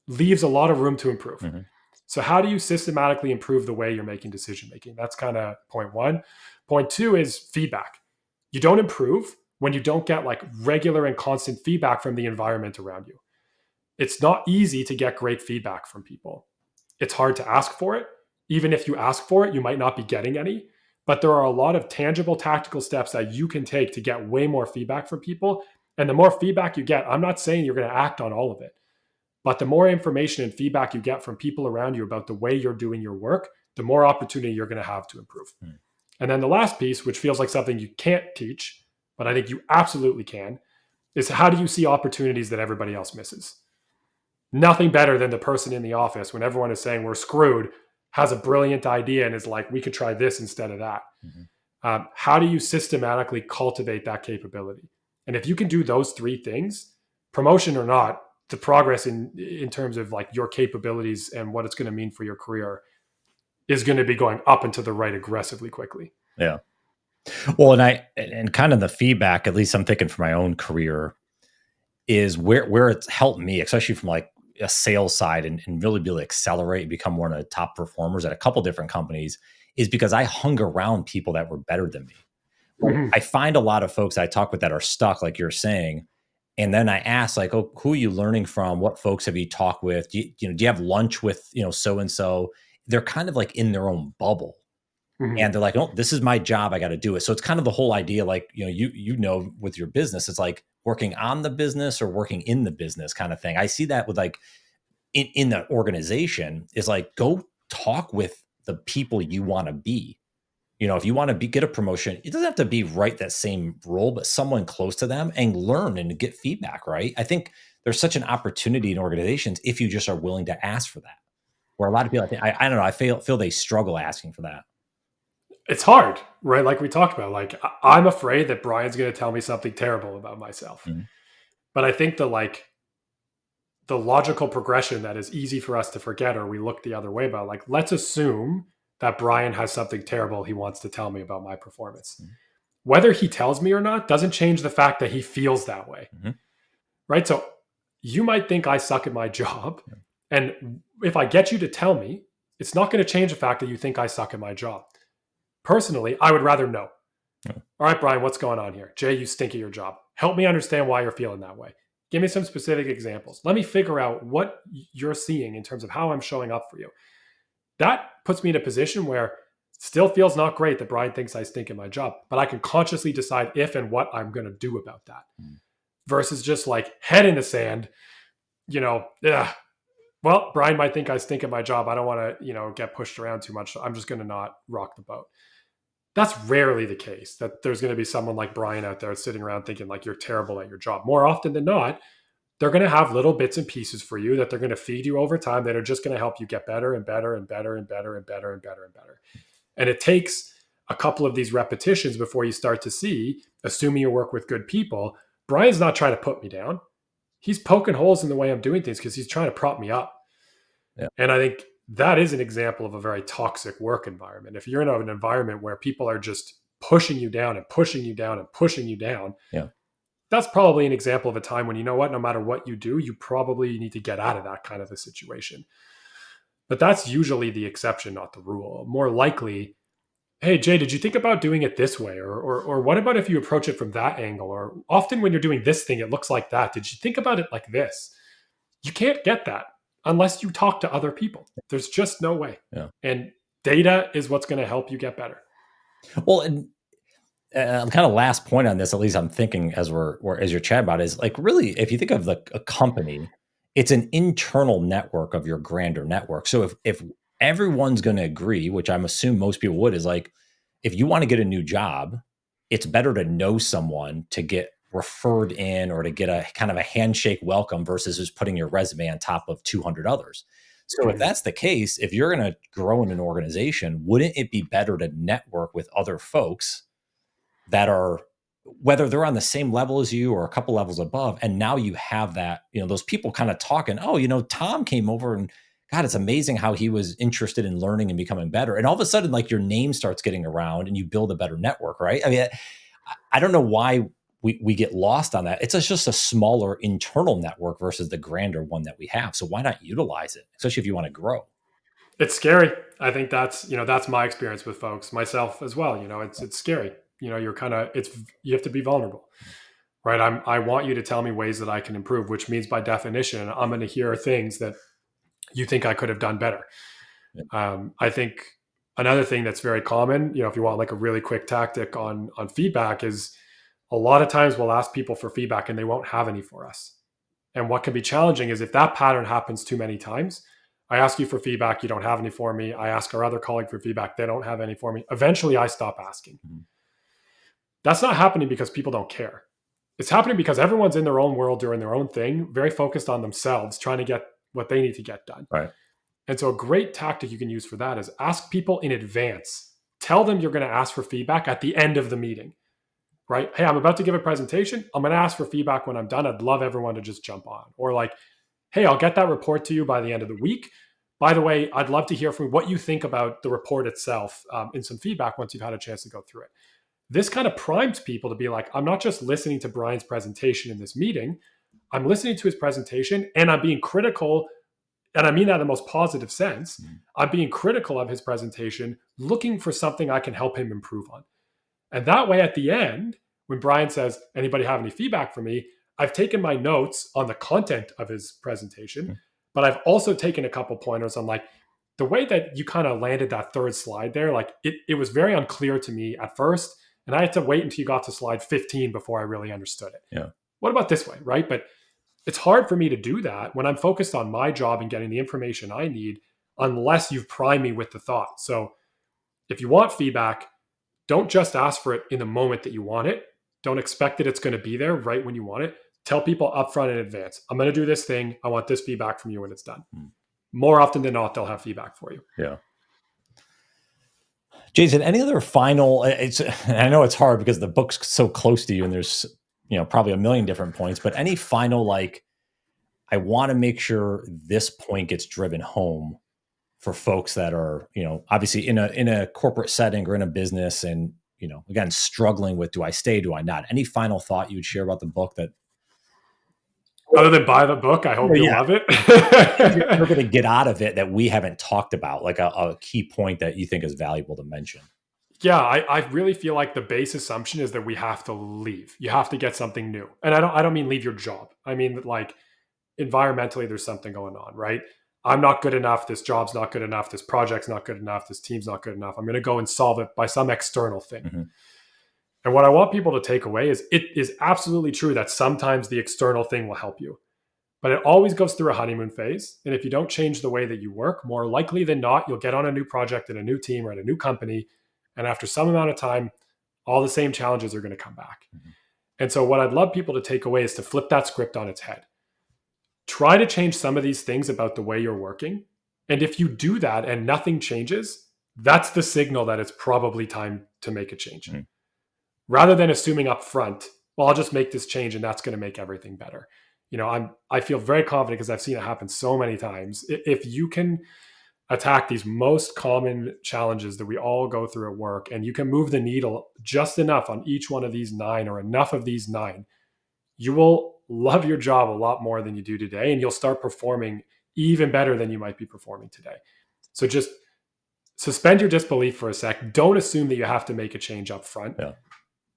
leaves a lot of room to improve. Mm-hmm. So how do you systematically improve the way you're making decision making? That's kind of point one. Point two is feedback. You don't improve when you don't get like regular and constant feedback from the environment around you. It's not easy to get great feedback from people. It's hard to ask for it. Even if you ask for it, you might not be getting any. But there are a lot of tangible tactical steps that you can take to get way more feedback from people. And the more feedback you get, I'm not saying you're going to act on all of it, but the more information and feedback you get from people around you about the way you're doing your work, the more opportunity you're going to have to improve. Mm. And then the last piece, which feels like something you can't teach, but I think you absolutely can, is how do you see opportunities that everybody else misses? Nothing better than the person in the office when everyone is saying we're screwed, has a brilliant idea and is like, we could try this instead of that. Mm-hmm. How do you systematically cultivate that capability? And if you can do those three things, promotion or not, the progress in terms of like your capabilities and what it's going to mean for your career is going to be going up and to the right aggressively quickly. Yeah. Well, and kind of the feedback, at least I'm thinking for my own career, is where it's helped me, especially from like a sales side and really be able to accelerate and become one of the top performers at a couple different companies, is because I hung around people that were better than me. Mm-hmm. I find a lot of folks I talk with that are stuck, like you're saying. And then I ask, like, oh, who are you learning from? What folks have you talked with? Do you have lunch with, so-and-so? They're kind of like in their own bubble. Mm-hmm. And they're like, oh, this is my job. I got to do it. So it's kind of the whole idea, like, with your business, it's like working on the business or working in the business kind of thing. I see that with like in the organization is like, go talk with the people you want to be. If you want to get a promotion, it doesn't have to be right that same role, but someone close to them, and learn and get feedback, right? I think there's such an opportunity in organizations if you just are willing to ask for that. Where a lot of people, I don't know, I feel they struggle asking for that. It's hard, right? Like we talked about, like I'm afraid that Brian's going to tell me something terrible about myself. Mm-hmm. But I think the logical progression that is easy for us to forget, or we look the other way about, like, let's assume that Brian has something terrible he wants to tell me about my performance. Mm-hmm. Whether he tells me or not doesn't change the fact that he feels that way. Mm-hmm. Right? So you might think I suck at my job. Yeah. And if I get you to tell me, it's not going to change the fact that you think I suck at my job. Personally, I would rather know. Yeah. All right, Brian, what's going on here? Jay, you stink at your job. Help me understand why you're feeling that way. Give me some specific examples. Let me figure out what you're seeing in terms of how I'm showing up for you. That puts me in a position where it still feels not great that Brian thinks I stink at my job, but I can consciously decide if and what I'm going to do about that. Versus just like head in the sand, well, Brian might think I stink at my job. I don't want to, get pushed around too much. So I'm just going to not rock the boat. That's rarely the case, that there's going to be someone like Brian out there sitting around thinking like you're terrible at your job. More often than not, they're going to have little bits and pieces for you that they're going to feed you over time that are just going to help you get better and better and better and better and better and better and better. And it takes a couple of these repetitions before you start to see, assuming you work with good people, Brian's not trying to put me down. He's poking holes in the way I'm doing things because he's trying to prop me up. Yeah. And I think that is an example of a very toxic work environment. If you're in an environment where people are just pushing you down and pushing you down and pushing you down, Yeah. that's probably an example of a time when, you know what, no matter what you do, you probably need to get out of that kind of a situation. But that's usually the exception, not the rule. More likely, hey, Jay, did you think about doing it this way? Or what about if you approach it from that angle? Or often when you're doing this thing, it looks like that. Did you think about it like this? You can't get that unless you talk to other people. There's just no way. Yeah. And data is what's going to help you get better. Well, and kind of last point on this, at least I'm thinking as as you're chatting about, is like really, if you think of like a company, it's an internal network of your grander network. So if everyone's going to agree, which I'm assuming most people would, is like if you want to get a new job, it's better to know someone to get referred in or to get a kind of a handshake welcome versus just putting your resume on top of 200 others. So if Mhm. that's the case, if you're going to grow in an organization, wouldn't it be better to network with other folks that are, whether they're on the same level as you or a couple levels above, and now you have that, those people kind of talking, oh, Tom came over and God, it's amazing how he was interested in learning and becoming better. And all of a sudden, like your name starts getting around and you build a better network, right? I mean, I don't know why we get lost on that. It's just a smaller internal network versus the grander one that we have. So why not utilize it, especially if you want to grow? It's scary. I think that's my experience with folks, myself as well. It's scary. You're kind of, you have to be vulnerable, right? I want you to tell me ways that I can improve, which means by definition, I'm going to hear things that you think I could have done better. Yeah. I think another thing that's very common, if you want like a really quick tactic on feedback, is a lot of times we'll ask people for feedback and they won't have any for us. And what can be challenging is if that pattern happens too many times. I ask you for feedback, you don't have any for me. I ask our other colleague for feedback, they don't have any for me. Eventually, I stop asking. Mhm. That's not happening because people don't care. It's happening because everyone's in their own world doing their own thing, very focused on themselves, trying to get what they need to get done. Right. And so, a great tactic you can use for that is ask people in advance. Tell them you're going to ask for feedback at the end of the meeting, right? Hey, I'm about to give a presentation. I'm going to ask for feedback when I'm done. I'd love everyone to just jump on. Or like, hey, I'll get that report to you by the end of the week. By the way, I'd love to hear from you what you think about the report itself in some feedback once you've had a chance to go through it. This kind of primes people to be like, I'm not just listening to Brian's presentation in this meeting, I'm listening to his presentation and I'm being critical. And I mean that in the most positive sense. Mhm. I'm being critical of his presentation, looking for something I can help him improve on. And that way, at the end, when Brian says, anybody have any feedback for me? I've taken my notes on the content of his presentation, but I've also taken a couple pointers on like the way that you kind of landed that third slide there. Like it was very unclear to me at first. And I had to wait until you got to slide 15 before I really understood it. Yeah. What about this way? Right. But it's hard for me to do that when I'm focused on my job and getting the information I need, unless you've primed me with the thought. So if you want feedback, don't just ask for it in the moment that you want it. Don't expect that it's going to be there right when you want it. Tell people upfront in advance, I'm going to do this thing. I want this feedback from you when it's done. Mm. More often than not, they'll have feedback for you. Yeah. Jason, any other final, I know it's hard because the book's so close to you and there's, probably a million different points, but any final, like, I want to make sure this point gets driven home for folks that are, obviously in a corporate setting or in a business and, again, struggling with, do I stay, do I not? Any final thought you would share about the book that, Other than buy the book, I hope you'll yeah, love it. you're going to get out of it that we haven't talked about, like a key point that you think is valuable to mention? Yeah, I really feel like the base assumption is that we have to leave. You have to get something new. And I don't mean leave your job. I mean like environmentally there's something going on, right? I'm not good enough, this job's not good enough, this project's not good enough, this team's not good enough. I'm going to go and solve it by some external thing. Mm-hmm. And what I want people to take away is it is absolutely true that sometimes the external thing will help you, but it always goes through a honeymoon phase. And if you don't change the way that you work, more likely than not, you'll get on a new project in a new team or in a new company. And after some amount of time, all the same challenges are going to come back. Mm-hmm. And so, what I'd love people to take away is to flip that script on its head. Try to change some of these things about the way you're working. And if you do that and nothing changes, that's the signal that it's probably time to make a change. Mm-hmm. Rather than assuming up front, well, I'll just make this change and that's going to make everything better. I feel very confident because I've seen it happen so many times. If you can attack these most common challenges that we all go through at work, and you can move the needle just enough on each one of these nine, or enough of these nine, you will love your job a lot more than you do today. And you'll start performing even better than you might be performing today. So just suspend your disbelief for a sec. Don't assume that you have to make a change up front. Yeah.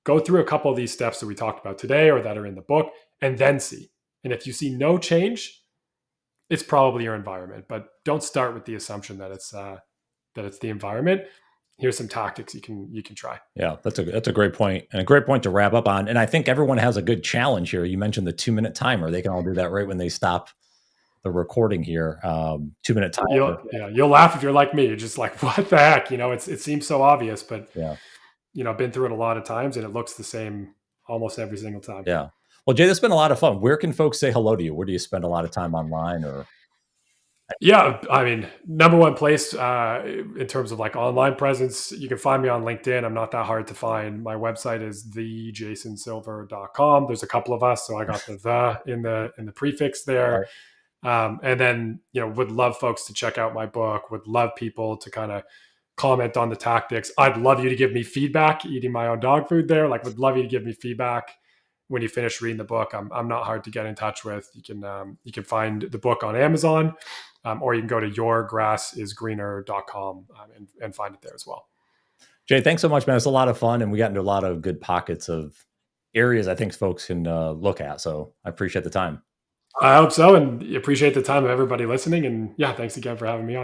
Go through a couple of these steps that we talked about today or that are in the book, and then see. And if you see no change, it's probably your environment. But don't start with the assumption that it's the environment. Here's some tactics you can try. Yeah, that's a great point, and a great point to wrap up on. And I think everyone has a good challenge here. You mentioned the 2-minute timer. They can all do that right when they stop the recording here. 2-minute timer. You'll laugh if you're like me. You're just like, what the heck? It seems so obvious, but Yeah, been through it a lot of times, and it looks the same almost every single time. yeah. Well, Jay, this has been a lot of fun. Where can folks say hello to you? Where do you spend a lot of time online, or Yeah, I mean, number one place in terms of like online presence, you can find me on LinkedIn. I'm not that hard to find. My website is thejasonsilver.com. There's a couple of us, so I got the in the prefix there. right? And then, would love folks to check out my book, would love people to kind of comment on the tactics. I'd love you to give me feedback, eating my own dog food there. Like, would love you to give me feedback when you finish reading the book. I'm not hard to get in touch with. You can find the book on Amazon, or you can go to yourgrassisgreener.com and find it there as well. Jay, thanks so much, man. It's a lot of fun, and we got into a lot of good pockets of areas I think folks can look at. So I appreciate the time. I hope so, and appreciate the time of everybody listening. And yeah, thanks again for having me on.